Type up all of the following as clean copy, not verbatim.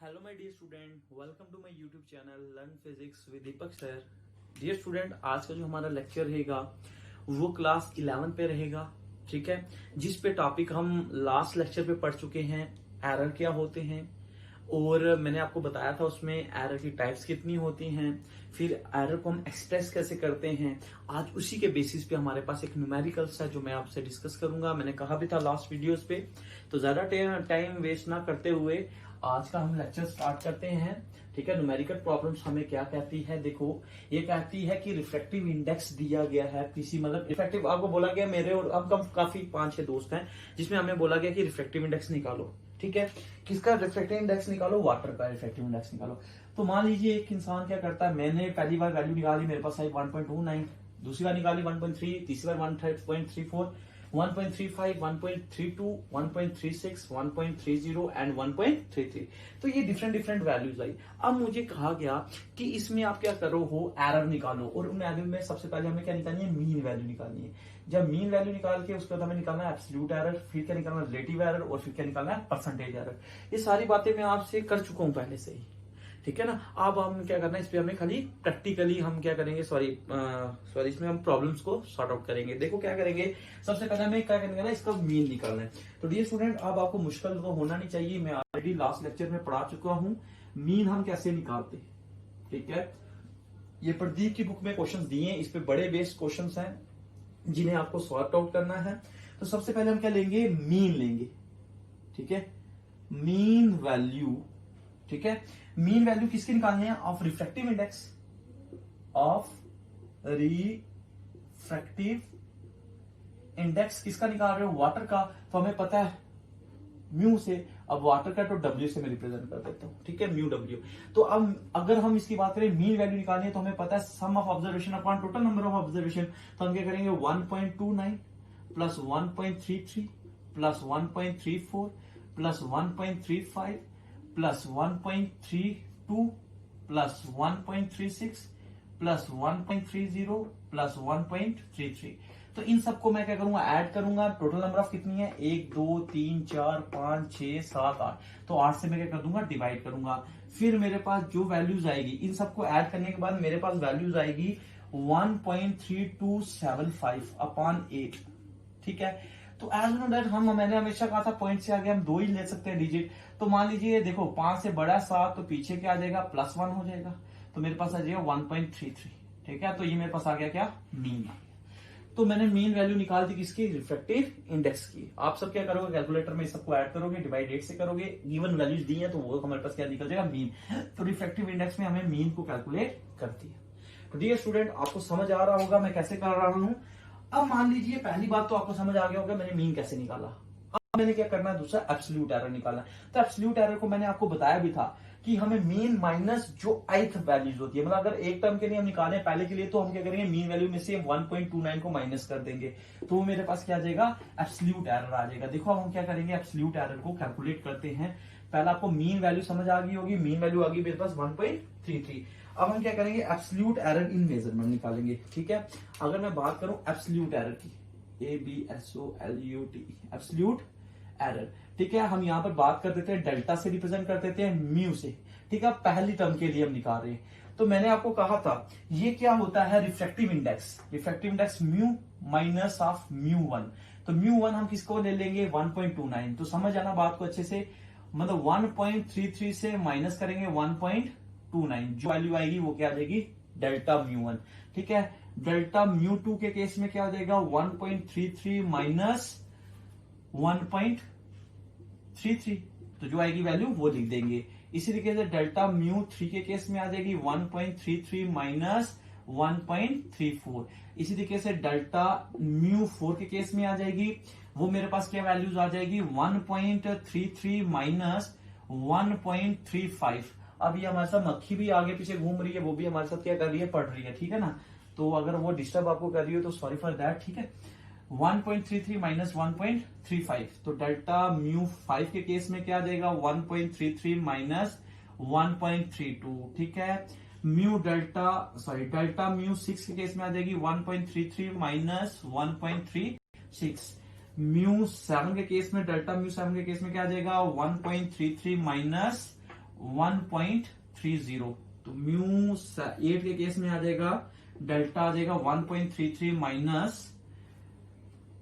Hello my dear student, welcome to my YouTube channel learn physics with Deepak sir. Dear student, आज का जो हमारा lecture रहेगा वो क्लास 11 पे रहेगा, ठीक है। जिस पे टॉपिक हम लास्ट लेक्चर पे पढ़ चुके हैं, एरर क्या होते हैं, और मैंने आपको बताया था उसमें एरर की टाइप्स कितनी होती हैं, फिर एरर को हम एक्सप्रेस कैसे करते हैं। आज उसी के बेसिस पे हमारे पास एक न्यूमेरिकल्स है जो मैं आपसे डिस्कस करूंगा। मैंने कहा भी था लास्ट वीडियोस पे, तो ज्यादा टाइम वेस्ट ना करते हुए आज का हम लेक्चर स्टार्ट करते हैं, ठीक है। न्यूमेरिकल प्रॉब्लम्स हमें क्या कहती है, देखो ये कहती है कि रिफ्रैक्टिव इंडेक्स दिया गया है किसी, मतलब रिफ्रैक्टिव आपको बोला गया, मेरे और अब काफी 5-6 दोस्त हैं जिसमें हमें बोला गया कि रिफ्रैक्टिव इंडेक्स निकालो, ठीक है। किसका रिफ्रैक्टिव इंडेक्स निकालो? वाटर का रिफ्रैक्टिव इंडेक्स निकालो। तो मान लीजिए एक इंसान क्या करता है, मैंने पहली बार वैल्यू निकाली, मेरे पास आई 1.29, दूसरी बार निकाली 1.3, तीसरी बार 1.34, 1.35, 1.32, 1.36, 1.30 एंड 1.33। तो ये डिफरेंट वैल्यूज आई। अब मुझे कहा गया कि इसमें आप क्या करो हो, एरर निकालो, और उन एरर में सबसे पहले हमें क्या निकालनी है, मीन वैल्यू निकालनी है। जब मीन वैल्यू निकाल के उसके बाद हमें निकालना है एब्सोल्यूट एरर, फिर क्या निकालना है रिलेटिव एरर, और फिर क्या निकालना है परसेंटेज एरर। ये सारी बातें मैं आपसे कर चुका हूं पहले से ही, ठीक है ना। अब हम क्या करना है, इस पे हमें खाली प्रैक्टिकली हम क्या करेंगे, सॉरी इसमें हम प्रॉब्लम्स को सॉर्ट आउट करेंगे। देखो क्या करेंगे, सबसे पहले हमें क्या करना है, इसका मीन निकालना है। तो डियर स्टूडेंट, अब आपको मुश्किल तो होना नहीं चाहिए, मैं ऑलरेडी लास्ट लेक्चर में पढ़ा चुका हूं मीन हम कैसे निकालते, ठीक है। ये प्रदीप की बुक में क्वेश्चन दिए हैं, इस पे बड़े बेस्ड क्वेश्चन हैं जिन्हें आपको सॉर्ट आउट करना है। तो सबसे पहले हम क्या लेंगे, मीन लेंगे, ठीक है, मीन वैल्यू, ठीक है। मीन वैल्यू किसकी निकालनी है, of refractive index, of refractive index किसका निकाल रहे हो, वाटर का। तो हमें पता है म्यू से, अब वाटर का तो डब्ल्यू से मैं रिप्रेजेंट कर देता हूं, ठीक है, म्यू डब्ल्यू। तो अब अगर हम इसकी बात करें मीन वैल्यू निकालनी है, तो हमें पता है sum of observation upon total number of observation. तो हम क्या करेंगे, 1.29 plus 1.33 plus 1.34 plus 1.35 plus 1.32 plus 1.36 plus 1.30 plus 1.33। तो इन सबको मैं क्या करूंगा, ऐड करूंगा। टोटल नंबर ऑफ कितनी है, 1 2 3 4 5 6 7 8। तो 8 से मैं क्या कर दूंगा, डिवाइड करूंगा। फिर मेरे पास जो वैल्यूज आएगी, इन सबको ऐड करने के बाद मेरे पास वैल्यूज आएगी 1.3275 अपॉन 8, ठीक है। तो एज नो दैट मैंने हमेशा कहा था पॉइंट से आगे हम 2 ही ले सकते हैं डिजिट। तो मान लीजिए देखो 5 से बड़ा 7, तो पीछे क्या आ जाएगा, +1 हो जाएगा। तो मेरे पास आ जाएगा 1.33, ठीक है। तो ये मेरे पास आ गया क्या, मीन। तो मैंने मीन वैल्यू निकाल दी किसकी, रिफ्रैक्टिव इंडेक्स की। आप सब क्या करोगे, कैलकुलेटर में सबको ऐड करोगे, डिवाइड 8 से करोगे, गिवन वैल्यूज दी है तो वो हमारे पास क्या निकल जाएगा, मीन। तो रिफ्रैक्टिव इंडेक्स में हमें मीन को कैलकुलेट करती है। तो डियर स्टूडेंट, आपको समझ आ रहा होगा मैं कैसे कर रहा हूं। अब मान लीजिए पहली बात तो आपको समझ आ गया होगा मैंने मीन कैसे निकाला। अब मैंने क्या करना है, दूसरा एब्सोल्यूट एरर निकालना। तो एब्सोल्यूट एरर को मैंने आपको बताया भी था कि हमें मीन माइनस जो ith वैल्यूज होती है, मतलब अगर एक टर्म के लिए हम निकालें पहले के लिए, तो हम क्या करेंगे, मीन वैल्यू में से 1.29 को माइनस कर देंगे, तो मेरे पास क्या आ जाएगा, एब्सोल्यूट एरर आ जाएगा। देखो अब हम क्या करेंगे, एब्सोल्यूट एरर को कैलकुलेट करते हैं। पहले आपको मीन वैल्यू समझ आ गई होगी, मीन वैल्यू आ गई मेरे पास 1.33। अब हम क्या करेंगे, एब्सोल्यूट एरर इन मेजरमेंट निकालेंगे, ठीक है। अगर मैं बात करूं एब्सोल्यूट एरर की, ABSOLUT, एब्सोल्यूट एरर, ठीक है। हम यहां पर बात कर देते हैं डेल्टा से रिप्रेजेंट कर देते हैं म्यू से, ठीक है। पहली टर्म के लिए हम निकाल रहे हैं। तो मैंने आपको कहा था ये क्या होता है, refractive index. Refractive index mu minus of म्यू1। तो म्यू1 हम किसको ले लेंगे, 1.29। तो समझ आना बात को अच्छे से, मतलब 1.33 से माइनस करेंगे 1.29, जो वैल्यू आएगी वो क्या आ जाएगी, डेल्टा म्यू1, ठीक है। डेल्टा म्यू2 के केस में क्या हो जाएगा, 1.33 माइनस 1.33, तो जो आएगी वैल्यू वो लिख देंगे। इसी तरीके से डेल्टा म्यू3 के केस में आ जाएगी 1.33 माइनस 1.34। इसी तरीके से डेल्टा म्यू4 के केस में आ जाएगी, वो मेरे पास क्या वैल्यूज आ जाएगी, 1.33 माइनस 1.35। अब ये हमारे साथ मक्खी भी आगे पीछे घूम रही है, वो भी हमारे साथ क्या कर रही है, पढ़ रही है, ठीक है ना। तो अगर वो डिस्टर्ब आपको कर रही हो तो सॉरी फॉर दैट, ठीक है। 1.33 माइनस 1.35, तो डेल्टा म्यू 5 के केस में क्या आ जाएगा, 1.33 माइनस 1.32, ठीक है। डेल्टा म्यू 6 के केस में आ जाएगी 1.33 माइनस 1.36। म्यू 7 के केस में, डेल्टा म्यू 7 के केस में क्या आ जाएगा, 1.33 माइनस 1.30। तो म्यू 8 के केस में आ जाएगा डेल्टा आ जाएगा 1.33 माइनस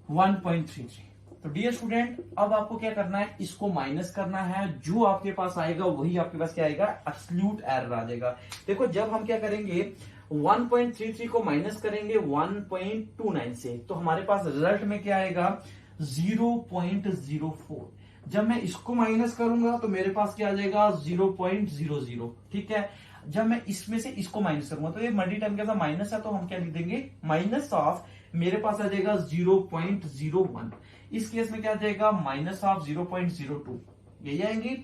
1.33। तो डियर स्टूडेंट, अब आपको क्या करना है, इसको माइनस करना है, जो आपके पास आएगा वही आपके पास क्या आएगा, एब्सोल्यूट एरर आ जाएगा। देखो जब हम क्या करेंगे 1.33 को माइनस करेंगे 1.29 से, तो हमारे पास रिजल्ट में क्या आएगा 0.04। जब मैं इसको माइनस करूंगा तो मेरे पास क्या आ जाएगा 0.00। ठीक है, जब मैं इसमें से इसको माइनस करूंगा तो ये मल्टी टर्म के साथ माइनस है, तो हम क्या लिख देंगे माइनस ऑफ, मेरे पास आ जाएगा 0.01। इस केस में क्या आ जाएगा माइनस ऑफ 0.02, यही आएंगे।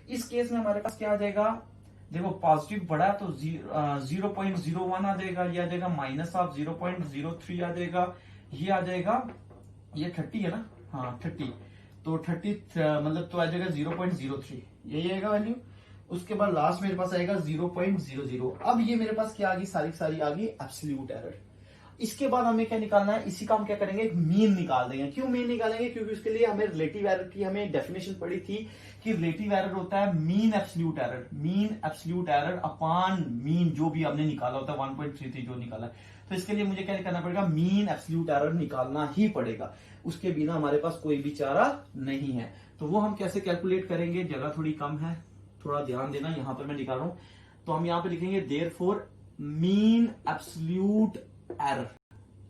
इस केस में हमारे पास क्या आ जाएगा, देखो पॉजिटिव बढ़ा तो 0.01 आ जाएगा, ये आ जाएगा माइनस ऑफ 0.03 आ जाएगा, ये आ जाएगा, ये 30 है ना, हाँ 30, तो 30 मतलब तो आ जाएगा 0.03, यही आएगा वैल्यू। उसके बाद लास्ट मेरे पास आएगा 0.00। अब ये मेरे पास क्या आ गई, सारी सारी आ गई एब्सोल्यूट एरर। इसके बाद हमें क्या निकालना है, इसी का हम क्या करेंगे, एक मीन निकाल देंगे। क्यों मीन निकालेंगे, क्योंकि उसके लिए हमें रिलेटिव एरर की हमें डेफिनेशन पड़ी थी कि रिलेटिव एरर होता है mean absolute error, mean absolute error upon mean जो भी हमने निकाला होता है 1.33 जो निकाला। तो इसके लिए मुझे क्या करना पड़ेगा, मीन एब्सोल्यूट एरर निकालना ही पड़ेगा, उसके बिना हमारे पास कोई भी चारा नहीं है। तो वो हम कैसे कैलकुलेट करेंगे, जगह थोड़ी कम है, थोड़ा ध्यान देना, यहां पर मैं निकाल रहा हूं। तो हम यहां पे लिखेंगे therefore mean absolute error,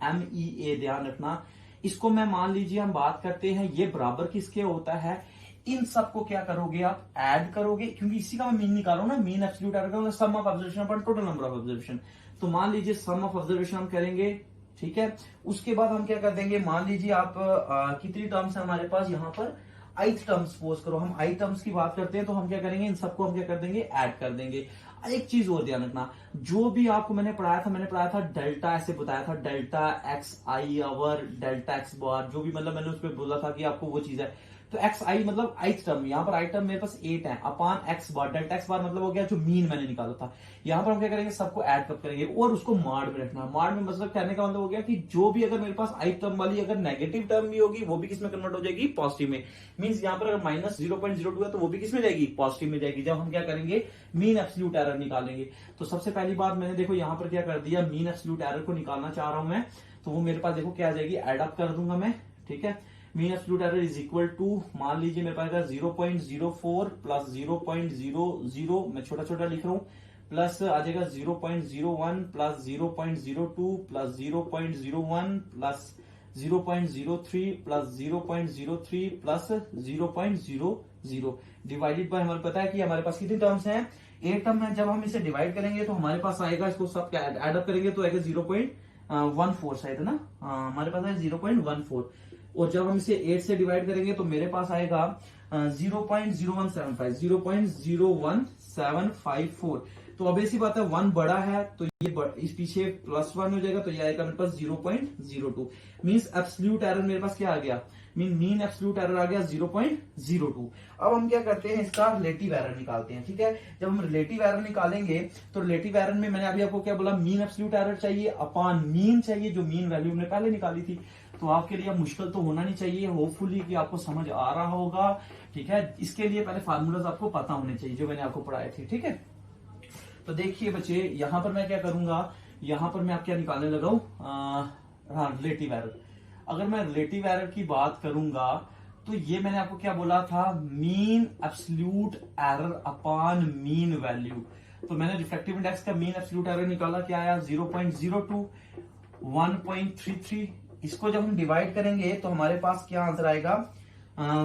MEA ध्यान रखना। इसको मैं मान लीजिए हम बात करते हैं, ये बराबर किसके होता है, इन सबको क्या करोगे आप ऐड करोगे, क्योंकि इसी का मैं मीन निकालो ना, मीन एब्सोल्यूट एरर का sum of observation upon total number of observation. तो मान लीजिए सम ऑफ ऑब्जर्वेशन हम करेंगे, ठीक है। उसके बाद हम क्या कर देंगे, मान लीजिए आप कितनी टर्म्स है हमारे पास यहाँ पर, ith टर्म सपोज करो, हम i टर्म्स की बात करते हैं, तो हम क्या करेंगे, इन सबको हम क्या कर देंगे, ऐड कर देंगे। एक चीज और ध्यान रखना, जो भी आपको मैंने पढ़ाया था डेल्टा, ऐसे बताया था डेल्टा एक्स आई आवर, डेल्टा एक्स बार, जो भी मतलब मैंने उस पर बोला था कि आपको वो चीज है। तो एक्स आई मतलब ith टर्म, यहाँ पर i टर्म मेरे पास 8 है, अपान एक्स बार, डेल्टा एक्स बार मतलब हो गया जो मीन मैंने निकाला था। यहाँ पर हम क्या करेंगे, सबको ऐड कब करेंगे और उसको मार्ड में रखना। मार्ड में मतलब कहने का मतलब हो गया कि जो भी अगर मेरे पास ith टर्म वाली अगर नेगेटिव टर्म भी होगी, वो भी किसमें कन्वर्ट हो जाएगी, पॉजिटिव में। मींस यहाँ पर अगर माइनस 0.02 है तो वो भी किसमें जाएगी, पॉजिटिव में जाएगी, जब हम क्या करेंगे मीन एब्सोल्यूट एरर निकालेंगे। तो सबसे पहली बात मैंने देखो यहाँ पर क्या कर दिया, मीन एब्सोल्यूट एरर को निकालना चाह रहा हूं मैं, तो वो मेरे पास देखो क्या आ जाएगी, एड अप कर दूंगा मैं, ठीक है। Mean absolute error is equal to, मान लीजिए मेरे पास 0.04 प्लस 0.00, मैं छोटा छोटा लिख रहा हूं, प्लस आ जाएगा 0.01 plus 0.02 plus 0.01 plus 0.03 plus 0.03 plus 0.00 divided by, हमें पता है कि हमारे पास कितनी टर्म्स हैं, 8 टर्म है। जब हम इसे डिवाइड करेंगे तो हमारे पास आएगा, इसको सब एड अप करेंगे तो आएगा 0.14 शायद है ना, हमारे पास है 0.14, और जब हम इसे 8 से डिवाइड करेंगे तो मेरे पास आएगा 0.0175, 0.01754। तो अब ऐसी बात है 1 बड़ा है तो ये इस पीछे +1 हो जाएगा, तो ये आएगा मेरे पास 0.02। मींस एब्सोल्यूट एरर मेरे पास क्या आ गया, मीन एब्सोल्यूट एरर आ गया 0.02। अब हम क्या करते हैं, इसका रिलेटिव एरर निकालते हैं, ठीक है। जब हम रिलेटिव एरर निकालेंगे तो रिलेटिव एरर में मैंने अभी आपको क्या बोला, मीन एब्सोल्यूट एरर चाहिए अपॉन मीन चाहिए, जो मीन वैल्यू हमने पहले निकाली थी। तो आपके लिए मुश्किल तो होना नहीं चाहिए, होपफुली कि आपको समझ आ रहा होगा, ठीक है। इसके लिए पहले फार्मूलाज आपको पता होने चाहिए जो मैंने आपको पढ़ाए थे, ठीक है। तो देखिए बच्चे, यहां पर मैं क्या करूंगा, यहां पर मैं आप क्या निकालने लगा हूं, हाँ रिलेटिव एरर। अगर मैं रिलेटिव एरर की बात करूंगा तो ये मैंने आपको क्या बोला था, mean absolute error upon mean value. तो मैंने रिफ्रैक्टिव इंडेक्स का मीन एब्सोल्यूट एरर निकाला, क्या आया 0.02, 1.33। इसको जब हम डिवाइड करेंगे तो हमारे पास क्या आंसर आएगा,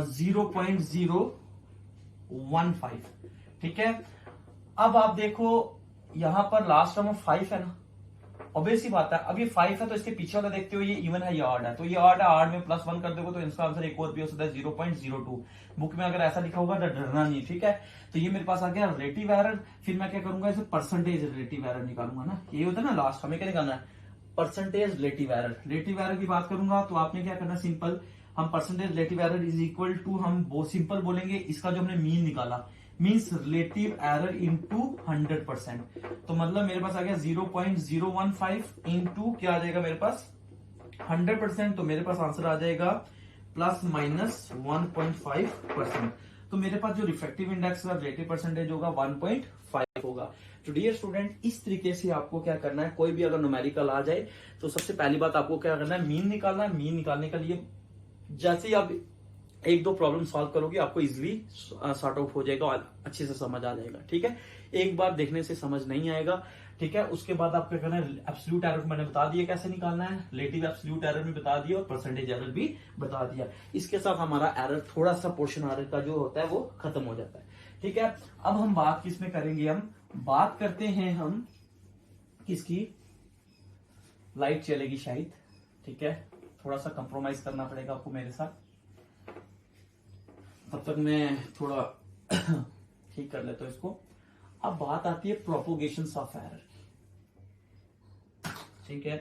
0.015, ठीक है। अब आप देखो यहां पर लास्ट टर्म 5 है ना, ऑब्वियस सी बात है, अब ये 5 है तो इसके पीछे वाला देखते हो ये इवन है, ये ऑड है, तो ये ऑड है, ऑड में +1 कर दोगे तो इसका आंसर एक और भी हो सकता है 0.02। बुक में अगर ऐसा लिखा होगा तो डरना नहीं, ठीक है। तो ये मेरे पास आ गया रिलेटिव एरर। फिर मैं क्या करूंगा, इसे परसेंटेज रिलेटिव एरर निकालूंगा ना, ये होता है ना लास्ट, हमें क्या निकालना है, percentage relative error. Relative error की बात करूंगा तो आपने क्या करना, सिंपल, हम percentage relative error is equal to, हम वो सिंपल बोलेंगे, इसका जो हमने मीन निकाला मीन्स रिलेटिव एरर इंटू 100%। तो मतलब मेरे पास आ गया 0.015 इंटू क्या आ जाएगा मेरे पास 100%, तो मेरे पास आंसर आ जाएगा ±1.5%। तो मेरे पास जो रिफ्रैक्टिव इंडेक्स का रिलेटिव परसेंटेज होगा 1.5 होगा। तो डियर स्टूडेंट, इस तरीके से आपको क्या करना है, कोई भी अगर न्यूमेरिकल आ जाए तो सबसे पहली बात आपको क्या करना है, मीन निकालना है। मीन निकालने के लिए जैसे ही आप एक दो प्रॉब्लम सॉल्व करोगे आपको इजिली सॉर्ट आउट हो जाएगा और अच्छे से समझ आ जाएगा। ठीक है, एक बार देखने से समझ नहीं आएगा। ठीक है, उसके बाद आप क्या करना है, एब्सोल्यूट एरर मैंने बता दिया कैसे निकालना है, रिलेटिव एब्सोल्यूट एरर भी बता दिया और परसेंटेज एरर भी बता दिया। इसके साथ हमारा एरर थोड़ा सा पोर्शन एरर का जो होता है वो खत्म हो जाता है। ठीक है, अब हम बात किसमें करेंगे, हम बात करते हैं हम किसकी, लाइट चलेगी शायद। ठीक है, थोड़ा सा कंप्रोमाइज करना पड़ेगा आपको मेरे साथ, तब तक मैं थोड़ा ठीक कर लेता हूं इसको। अब बात आती है प्रोपोगेशंस ऑफ एरर की। ठीक है,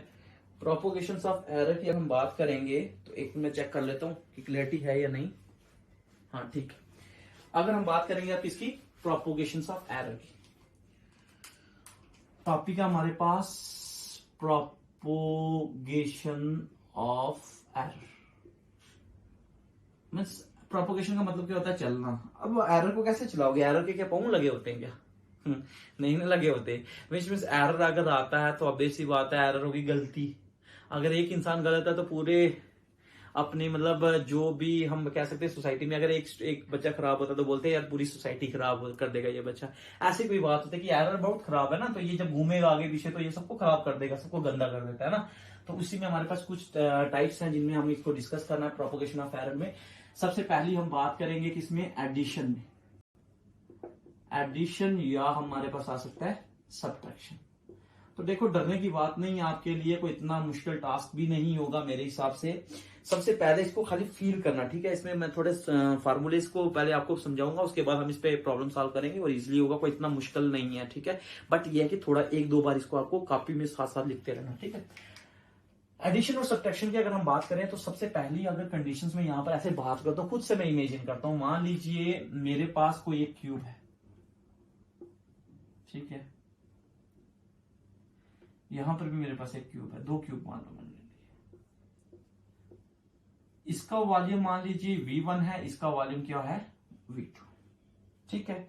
प्रोपोगेशंस ऑफ एरर की हम बात करेंगे तो एक मैं चेक कर लेता हूं कि क्लियरिटी है या नहीं। हाँ ठीक है, अगर हम बात करेंगे आप इसकी प्रोपोगेशंस ऑफ एरर की, टॉपिक है हमारे पास propagation of error. Means propagation का मतलब क्या होता है, चलना। अब एरर को कैसे चलाओगे, एरर के क्या पाँव लगे होते हैं क्या? नहीं लगे होते। मीन्स एरर अगर आता है तो ऑब्वियस सी बात है एरर होगी गलती। अगर एक इंसान गलत है तो पूरे अपने मतलब जो भी हम कह सकते हैं सोसाइटी में अगर एक बच्चा खराब होता है तो बोलते हैं यार पूरी सोसाइटी खराब कर देगा ये बच्चा। ऐसी कोई बात होती है कि एरर बहुत खराब है ना, तो ये जब घूमेगा आगे पीछे तो ये सबको खराब कर देगा, सबको गंदा कर देता है ना। तो उसी में हमारे पास कुछ टाइप्स हैं जिनमें हम इसको डिस्कस करना है प्रोपोगेशन ऑफ एरर में। सबसे पहली हम बात करेंगे किसमें, एडिशन में। एडिशन या हमारे पास आ सकता है सब्ट्रैक्शन। तो देखो डरने की बात नहीं है, आपके लिए कोई इतना मुश्किल टास्क भी नहीं होगा मेरे हिसाब से। सबसे पहले इसको खाली फील करना। ठीक है, इसमें मैं थोड़े फार्मूले को पहले आपको समझाऊंगा, उसके बाद हम इस पे प्रॉब्लम सॉल्व करेंगे और इजीली होगा, कोई इतना मुश्किल नहीं है। ठीक है, बट ये है कि थोड़ा एक दो बार इसको आपको कॉपी में साथ साथ लिखते रहना। ठीक है, एडिशन और सब्ट्रैक्शन की अगर हम बात करें तो सबसे पहली अगर कंडीशंस में यहां पर ऐसे बात करता हूं, खुद से मैं इमेजिन करता हूं, मान लीजिए मेरे पास कोई एक क्यूब है। ठीक है, यहां पर भी मेरे पास एक क्यूब है, दो क्यूब मान लो मैंने ले लिया। इसका वॉल्यूम मान लीजिए V1 है, इसका वॉल्यूम क्या है V2। ठीक है,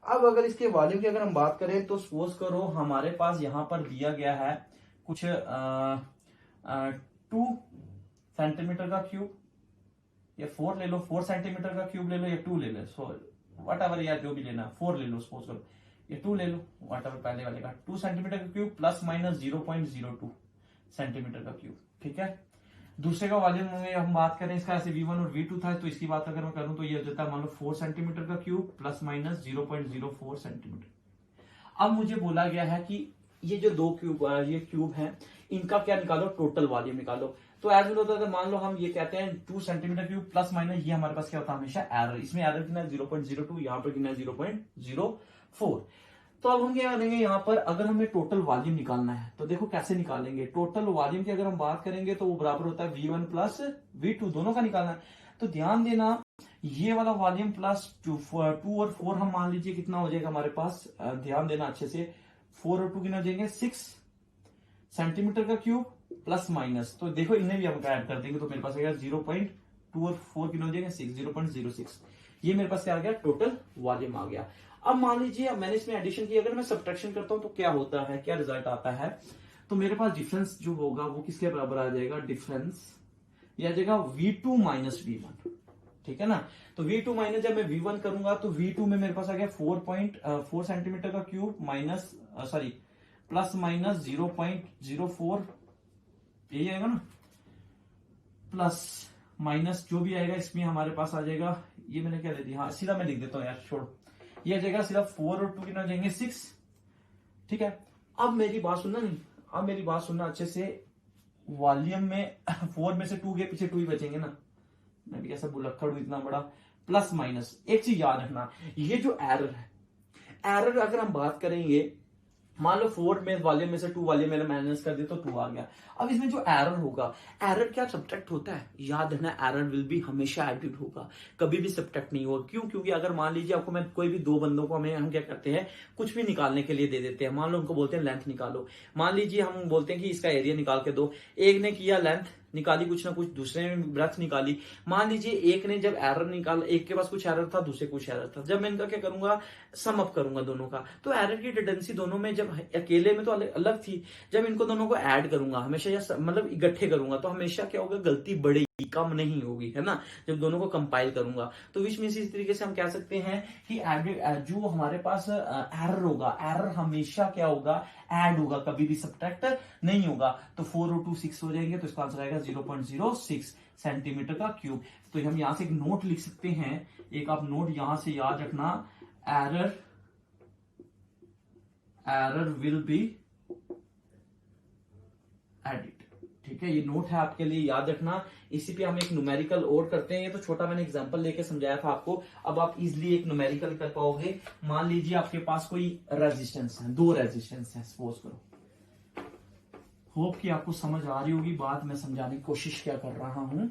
अब अगर इसके वॉल्यूम की अगर हम बात करें तो सपोज करो हमारे पास यहां पर दिया गया है कुछ 2 सेंटीमीटर का क्यूब, या 4 ले लो, 4 सेंटीमीटर का क्यूब ले लो, या 2 ले लो, सो वट एवर, या जो भी लेना, 4 ले लो सपोज करो, ये 2 ले लो, वट एवर पहले वाले का 2 सेंटीमीटर का क्यूब प्लस माइनस 0.02 सेंटीमीटर का क्यूब। ठीक है, दूसरे का वॉल्यूम में हम बात करें इसका ऐसे V1 और V2 था, तो इसकी बात अगर मैं करूं तो ये हो जाता है मान लो 4 सेंटीमीटर का क्यूब प्लस माइनस 0.04 सेंटीमीटर। अब मुझे बोला गया है कि ये जो दो क्यूब ये क्यूब है इनका क्या निकालो, टोटल वॉल्यूम निकालो। तो एज होता है, मान लो हम ये कहते हैं 2 सेंटीमीटर क्यूब प्लस माइनस, ये हमारे पास क्या होता है हमेशा एरर। इसमें एरर कितना है 0.02, यहाँ पर कितना है 0.04। तो अब हम क्या करेंगे, यहाँ पर अगर हमें टोटल वॉल्यूम निकालना है तो देखो कैसे निकालेंगे। टोटल वॉल्यूम की अगर हम बात करेंगे तो वो बराबर होता है V1 प्लस V2, दोनों का निकालना है। तो ध्यान देना, ये वाला वॉल्यूम प्लस 2 और 4 हम मान लीजिए कितना हो जाएगा हमारे पास, ध्यान देना अच्छे से, 4 और 2 कितना हो जाएंगे 6 सेंटीमीटर का क्यूब प्लस माइनस, तो देखो इन्हें भी हम ऐड कर देंगे तो मेरे पास आएगा 0.2 और 4 कितना हो जाएंगे 6, 0.06। ये मेरे पास क्या आ गया, टोटल वॉल्यूम आ गया। अब मान लीजिए मैंने इसमें एडिशन की, अगर मैं सब्ट्रैक्शन करता हूं तो क्या होता है, क्या रिजल्ट आता है, तो मेरे पास डिफरेंस जो होगा वो किसके बराबर आ जाएगा, डिफरेंस ये आ जाएगा V2 माइनस V1। ठीक है ना, तो V2 माइनस जब मैं V1 करूंगा तो V2 में मेरे पास आ गया 4.4 सेंटीमीटर का क्यूब माइनस प्लस माइनस 0.04, यही आएगा ना, प्लस माइनस जो भी आएगा इसमें हमारे पास आ जाएगा, ये मैंने क्या दे दिया, हाँ सीधा मैं लिख देता हूं यार, छोड़ो, ये आ जाएगा सीधा 4 और 2 कितना जाएंगे 6। ठीक है, अब मेरी बात सुनना, नहीं अब मेरी बात सुनना अच्छे से, वॉल्यूम में 4 में से 2 के पीछे 2 ही बचेंगे ना, मैं भी ऐसा बुलक्कड़ हूं इतना बड़ा, प्लस माइनस। एक चीज याद रखना, ये जो एरर है, एरर अगर हम बात करेंगे, मान लो 4 में वॉल्यूम में से 2 वॉल्यूम मैंने माइनस कर दिया तो 2 आ गया। अब इसमें जो एरर होगा, एरर क्या सब्ट्रैक्ट होता है, याद रखना एरर विल बी हमेशा एडिड होगा, कभी भी सब्ट्रैक्ट नहीं होगा। क्यों, क्योंकि अगर मान लीजिए आपको मैं कोई भी दो बंदों को हम क्या करते हैं, कुछ भी निकालने के लिए दे देते हैं, मान लो उनको बोलते हैं लेंथ निकालो, मान लीजिए हम बोलते हैं कि इसका एरिया निकाल के दो, एक ने किया लेंथ निकाली, कुछ ना कुछ दूसरे ने ब्रेथ निकाली। मान लीजिए एक ने जब एरर निकाला, एक के पास कुछ एरर था, दूसरे कुछ एरर था, जब मैं इनका क्या करूंगा, सम अप करूंगा दोनों का, तो एरर की टेंडेंसी दोनों में जब अकेले में तो अलग थी, जब इनको दोनों को ऐड करूंगा हमेशा, या मतलब इकट्ठे करूंगा, तो हमेशा क्या होगा, गलती बढ़ेगी, कम नहीं होगी, है ना, जब दोनों को कंपाइल करूंगा। तो विच मींस इस तरीके से हम कह सकते हैं कि जो हमारे पास एरर होगा, एरर हमेशा क्या होगा, ऐड होगा, कभी भी सब्ट्रैक्ट नहीं होगा। तो 4 और 2 6 हो जाएंगे, तो इसका आंसर आएगा 0.06 सेंटीमीटर का क्यूब। तो हम यहां से एक नोट लिख सकते हैं, एक आप नोट यहां से याद रखना, एरर विल बी एडिट। ठीक है, ये नोट है आपके लिए, याद रखना। इसी पे हम एक न्यूमेरिकल और करते हैं, ये तो छोटा मैंने एग्जांपल लेके समझाया था आपको, अब आप इजीली एक न्यूमेरिकल कर पाओगे। मान लीजिए आपके पास कोई रेजिस्टेंस है, 2 रेजिस्टेंस है सपोज करो। होप कि आपको समझ आ रही होगी बात, मैं समझाने की कोशिश क्या कर रहा हूं।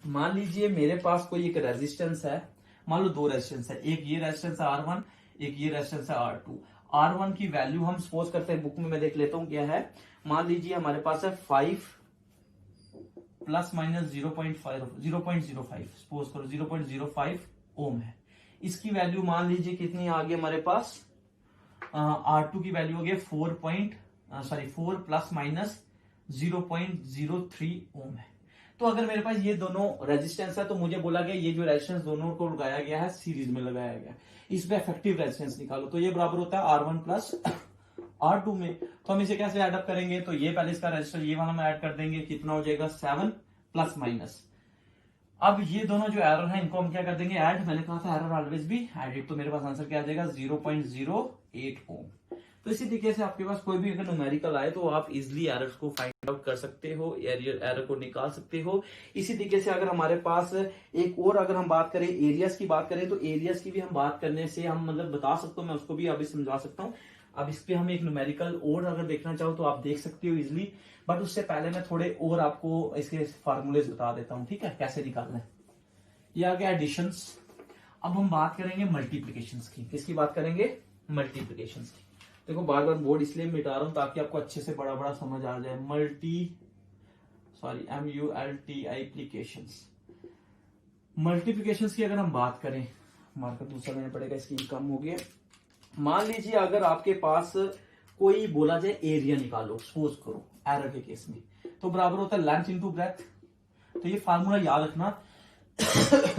मान लीजिए मेरे पास कोई एक रेजिस्टेंस है, मान लो 2 रेजिस्टेंस है, एक ये रेजिस्टेंस है R1, एक ये रेजिस्टेंस है R2। R1 की वैल्यू हम सपोज करते हैं, बुक में मैं देख लेता हूं क्या है। मान लीजिए हमारे पास है 5 प्लस माइनस 0.05 सपोज करो 0.05 ओम है। इसकी वैल्यू मान लीजिए कितनी आ गई हमारे पास, R2 की वैल्यू हो गई 4 प्लस माइनस 0.03 ओम है। तो अगर मेरे पास ये दोनों रेजिस्टेंस है, तो मुझे बोला गया ये जो रेजिस्टेंस दोनों को लगाया गया है सीरीज में लगाया गया, इस पे इफेक्टिव रेजिस्टेंस निकालो। तो ये बराबर होता है R1 प्लस R2 में। तो हम इसे कैसे ऐड अप करेंगे, तो ये पहले इसका रेजिस्टर ये वाला हम ऐड कर देंगे, कितना हो जाएगा 7 प्लस माइनस। अब ये दोनों जो एरर है इनको हम क्या कर देंगे, ऐड। मैंने कहा था एरर ऑलवेज बी एडिड, तो मेरे पास आंसर क्या आ जाएगा 0.08 ओम। तो इसी तरीके से आपके पास कोई भी अगर न्यूमेरिकल आए तो आप इजिली एरर्स को फाइंड आउट कर सकते हो, एरर को निकाल सकते हो। इसी तरीके से अगर हमारे पास एक और अगर हम बात करें, एरियाज की बात करें, तो एरियाज की भी हम बात करने से हम मतलब बता सकते हो, मैं उसको भी अभी समझा सकता हूँ। अब इस पे हम एक न्यूमेरिकल और अगर देखना चाहो तो आप देख सकते हो इजिली, बट उससे पहले मैं थोड़े और आपको इसके फार्मूलेज बता देता हूँ, ठीक है, कैसे निकालना है। ये आ गया एडिशंस। अब हम बात करेंगे मल्टीप्लीकेशंस की। किसकी बात करेंगे, मल्टीप्लीकेशंस की। देखो बार बार बोर्ड इसलिए मिटा रहा हूं ताकि आपको अच्छे से बड़ा बड़ा समझ आ जाए। MULTIप्लीकेशंस। मल्टीप्लीकेशंस की अगर हम बात करें, मार्कर दूसरा लेना पड़ेगा, इसकी कम हो गया। मान लीजिए अगर आपके पास कोई बोला जाए एरिया निकालो, सपोज करो एरर के केस में, तो बराबर होता है लेंथ इनटू ब्रेथ। तो ये फार्मूला याद रखना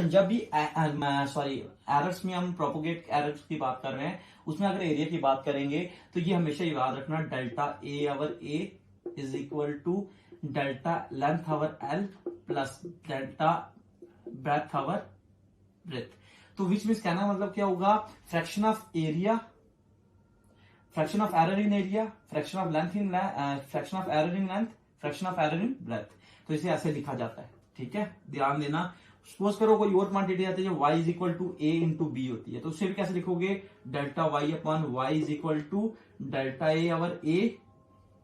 जब भी एरर्स में हम प्रोपोगेट एरर्स की बात कर रहे हैं, उसमें अगर एरिया की बात करेंगे तो ये हमेशा याद रखना, delta A over A is equal to delta length over L plus delta breadth over breadth. तो विच मीन्स कहना मतलब क्या होगा, fraction of area, fraction of error in area, fraction of length in fraction of error in length, fraction of error in breadth. तो इसे ऐसे लिखा जाता है, ठीक है, ध्यान देना। सपोज करो कोई और क्वांटिटी आती है जो y is equal to A into B होती है, तो उससे भी कैसे लिखोगे, delta Y upon Y is equal to delta A over A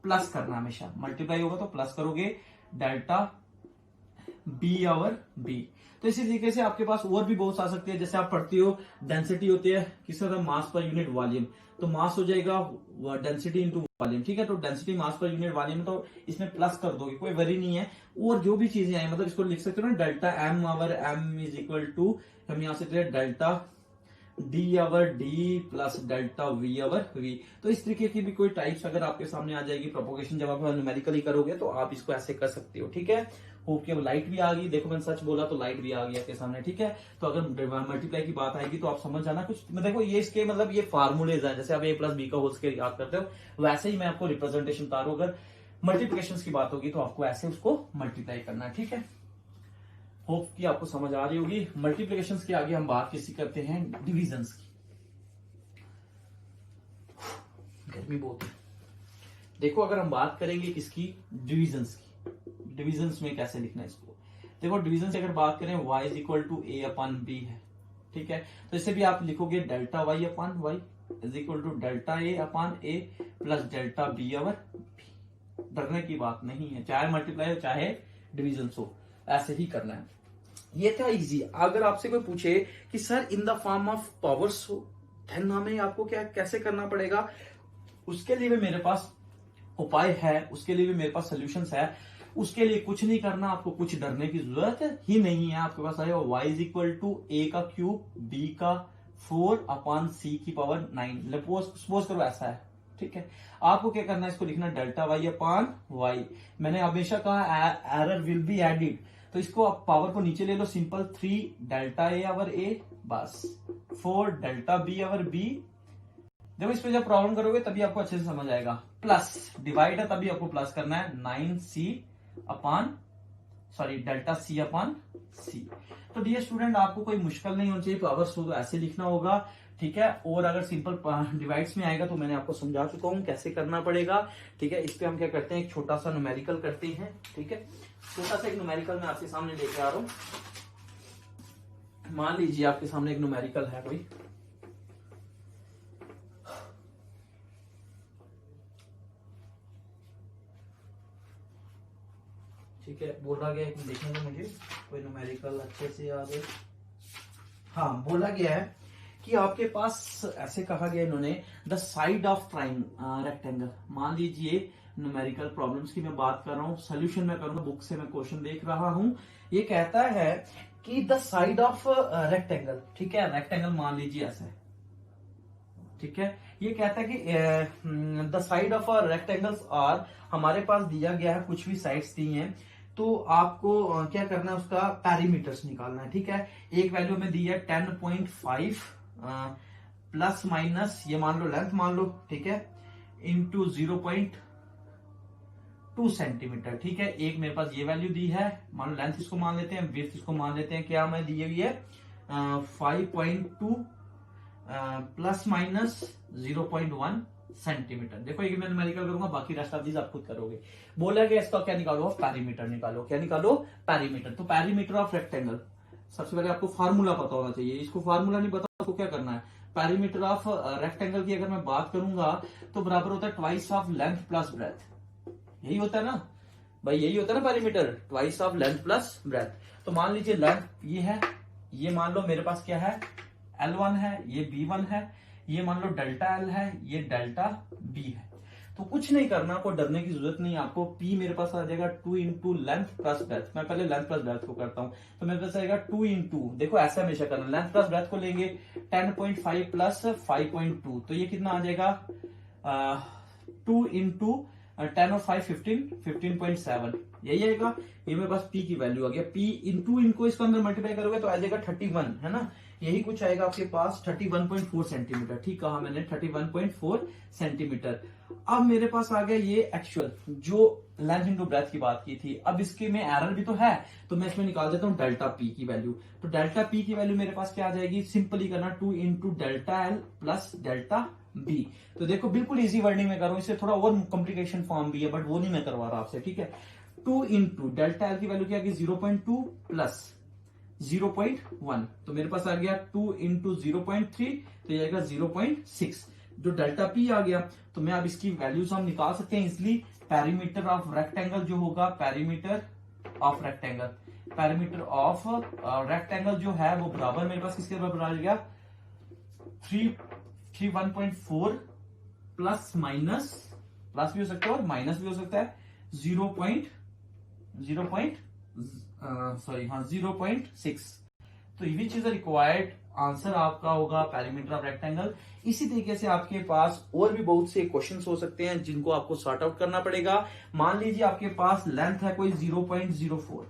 plus करना, हमेशा मल्टीप्लाई होगा तो प्लस करोगे, डेल्टा बी आवर बी। तो इसी तरीके से आपके पास और भी बहुत आ सकती है, जैसे आप पढ़ते हो डेंसिटी होती है किस तरह, मास पर यूनिट वॉल्यूम, तो मास हो जाएगा डेंसिटी इंटू वॉल्यूम, ठीक है। तो density mass per unit volume, तो इसमें प्लस कर दोगे, कोई वरी नहीं है। और जो भी चीजें आई मतलब इसको लिख सकते हो ना, delta M over M is equal to, हम यहां से delta D over D plus delta V over V. तो इस तरीके की भी कोई टाइप्स अगर आपके सामने आ जाएगी प्रोपोगेशन, जब आप न्यूमेरिकली करोगे तो आप इसको ऐसे कर सकते हो, ठीक है। होप कि अब लाइट भी आ गई, देखो मैंने सच बोला तो लाइट भी आ गई आपके सामने, ठीक है। तो अगर मल्टीप्लाई की बात आएगी तो आप समझ जाना कुछ, देखो ये इसके मतलब ये फार्मूलेज है, जैसे आप ए प्लस बी का होल स्क्वायर याद करते हो वैसे ही मैं आपको रिप्रेजेंटेशन बता रहा हूं। अगर मल्टीप्लिकेशन की बात होगी तो आपको ऐसे उसको मल्टीप्लाई करना है, ठीक है। होप कि आपको समझ आ रही होगी। मल्टीप्लिकेशन के आगे हम बात किसी करते हैं डिविजन्स की। गर्मी बहुत है। देखो अगर हम बात करेंगे किसकी, डिविजन्स की, डिविजन्स में कैसे लिखना है इसको। देखो डिविजन से अगर बात करें y is equal to A upon B है, ठीक है। तो इसे भी आप लिखोगे delta y upon Y is equal to delta A upon A plus delta B over B. डरने की बात नहीं है, चाहे मल्टीप्लाई हो चाहे डिविजन हो, ऐसे ही करना है। ये था इजी। अगर आपसे कोई पूछे कि sir in the form of powers हो, देन हमें आपको क्या कैसे करना पड़ेगा, उसके लिए भी मेरे पास उपाय है, उसके लिए भी मेरे पास सोल्यूशंस है। उसके लिए कुछ नहीं करना, आपको कुछ डरने की जरूरत ही नहीं है। आपके पास आएगा y इज इक्वल टू ए का क्यूब बी का 4/c की पावर 9। सपोज करो ऐसा है, ठीक है। आपको क्या करना है, इसको लिखना डेल्टा वाई अपॉन वाई। मैंने हमेशा कहा एरर विल बी एडिड, तो इसको आप पावर को नीचे ले लो, सिंपल 3 डेल्टा ए अवर ए, बस 4 डेल्टा बी अवर बी। देखो इस पे जब प्रॉब्लम करोगे तभी आपको अच्छे से समझ आएगा। प्लस डिवाइड है तभी आपको प्लस करना है, 9c upon delta c upon c. तो डियर स्टूडेंट आपको कोई मुश्किल नहीं होनी चाहिए, पावर्स तो ऐसे लिखना होगा, ठीक है। और अगर सिंपल डिवाइड्स में आएगा तो मैंने आपको समझा चुका हूं कैसे करना पड़ेगा, ठीक है। इस पे हम क्या करते हैं, एक छोटा सा न्यूमेरिकल करते हैं, ठीक है। छोटा सा एक न्यूमेरिकल मैं आपके सामने लेके आ रहा हूं। मान लीजिए आपके सामने एक न्यूमेरिकल है कोई, ठीक है। बोला गया है, देखने को मुझे कोई न्यूमेरिकल अच्छे से याद है। हाँ, बोला गया है कि आपके पास ऐसे कहा गया इन्होंने, द साइड ऑफ रेक्टेंगल। मान लीजिए न्यूमेरिकल प्रॉब्लम्स की मैं बात कर रहा हूँ, सोल्यूशन में करूंगा, बुक से मैं क्वेश्चन देख रहा हूं। ये कहता है कि द साइड ऑफ रेक्टेंगल, ठीक है। रेक्टेंगल मान लीजिए ऐसा है, ठीक है। ये कहता है कि the side of rectangles are, हमारे पास दिया गया है कुछ भी साइड्स दी हैं, तो आपको क्या करना है, उसका पैरीमीटर्स निकालना है, ठीक है। एक वैल्यू में दी है 10.5 प्लस माइनस, ये मान लो लेंथ मान लो, ठीक है, इंटू 0.2 सेंटीमीटर, ठीक है। एक मेरे पास ये वैल्यू दी है, मान लो लेंथ इसको मान लेते हैं, विड्थ इसको मान लेते हैं, क्या हमें दी हुई है 5.2 प्लस माइनस 0.1 सेंटीमीटर। देखो ये मैं न्यूमेरिकल करूंगा, बाकी रेस्ट ऑफ चीज आप खुद करोगे। बोला गया इसका क्या निकालो, पैरीमीटर निकालो। क्या निकालो, पैरीमीटर। तो पैरीमीटर ऑफ रेक्टेंगल, सबसे पहले आपको फार्मूला पता होना चाहिए। इसको फार्मूला नहीं पता तो क्या करना है, पैरीमीटर ऑफ रेक्टेंगल की अगर मैं बात करूंगा तो बराबर होता है twice of length plus breadth. यही होता है ना भाई, यही होता है ना perimeter, twice of length plus breadth. तो मान लीजिए लेंथ ये है, ये मान लो मेरे पास क्या है L1 है, ये B1 है, ये मान लो डेल्टा L है, ये डेल्टा B है। तो कुछ नहीं करना, आपको डरने की जरूरत नहीं है। आपको P मेरे पास आ जाएगा 2 इंटू लेंथ प्लस ब्रेथ। मैं पहले लेंथ प्लस ब्रेथ को करता हूं, तो मेरे पास आएगा 2 इंटू, देखो ऐसा हमेशा करना, लेंथ प्लस ब्रेथ को लेंगे 10.5 प्लस 5.2, तो ये कितना आ जाएगा 2 इंटू 10 और 5 15.7, यही आएगा। ये मेरे पास P की वैल्यू आ गया। P इंटू इनको इसके अंदर मल्टीप्लाई करोगे तो आ जाएगा 31, है ना। यही कुछ आएगा आपके पास 31.4 सेंटीमीटर, ठीक कहा मैंने, 31.4 सेंटीमीटर। अब मेरे पास आ गया ये एक्चुअल जो लेंथ इंटू ब्रेथ की बात की थी। अब इसके में एरर भी तो है, तो मैं इसमें निकाल देता हूँ डेल्टा पी की वैल्यू। तो डेल्टा पी की वैल्यू मेरे पास क्या आ जाएगी, सिंपली करना 2 into delta L plus delta B. तो देखो बिल्कुल इजी वर्डिंग में कर रहा हूं, इससे थोड़ा और कॉम्प्लिकेशन फॉर्म भी है, बट वो नहीं मैं करवा रहा आपसे, ठीक है। 2 इंटू डेल्टा एल की वैल्यू क्या आ गई 0.2 प्लस 0.1, तो मेरे पास आ गया 2 इंटू 0.3, तो ये आएगा 0.6। जो डेल्टा पी आ गया, तो मैं अब इसकी वैल्यूज हम निकाल सकते हैं इजिली। पैरीमीटर ऑफ रेक्टेंगल जो होगा, perimeter of rectangle, perimeter of rectangle जो है वो बराबर मेरे पास किसके बराबर आ गया 1.4 प्लस माइनस, प्लस भी हो सकता है और माइनस भी हो सकता है 0.6। तो विच इज रिक्वायर्ड आंसर आपका होगा पैरीमीटर ऑफ रेक्टेंगल। इसी तरीके से आपके पास और भी बहुत से क्वेश्चंस हो सकते हैं जिनको आपको सॉर्ट आउट करना पड़ेगा। मान लीजिए आपके पास लेंथ है कोई 0.04,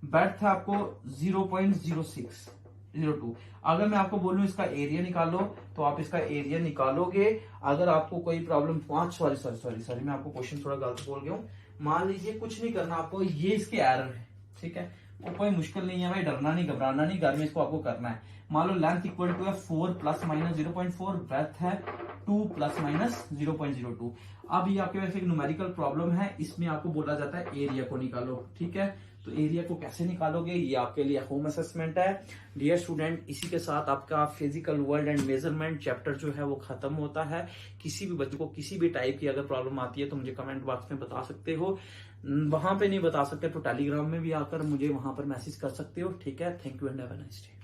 ब्रेड्थ है आपको 0.0602। अगर मैं आपको बोलूं इसका एरिया निकालो, तो आप इसका एरिया निकालोगे। अगर आपको कोई प्रॉब्लम सॉरी मैं आपको क्वेश्चन थोड़ा गलत बोल गया हूं। मान लीजिए कुछ नहीं करना आपको, ये इसके एरर है, ठीक है, वो कोई मुश्किल नहीं है भाई, डरना नहीं घबराना नहीं, घर में इसको आपको करना है। मान लो लेंथ इक्वल टू है 4 प्लस माइनस 0.4, ब्रेथ है 2 प्लस माइनस 0.02। अब ये आपके पास एक न्यूमेरिकल प्रॉब्लम है, इसमें आपको बोला जाता है एरिया को निकालो, ठीक है। तो एरिया को कैसे निकालोगे, ये आपके लिए होम असेसमेंट है। डियर स्टूडेंट, इसी के साथ आपका physical world and measurement chapter जो है वो खत्म होता है। किसी भी बच्चे को किसी भी टाइप की अगर प्रॉब्लम आती है तो मुझे कमेंट बॉक्स में बता सकते हो। वहां पे नहीं बता सकते तो टेलीग्राम में भी आकर मुझे वहां पर मैसेज कर सकते हो, ठीक है। Thank you and have a nice day.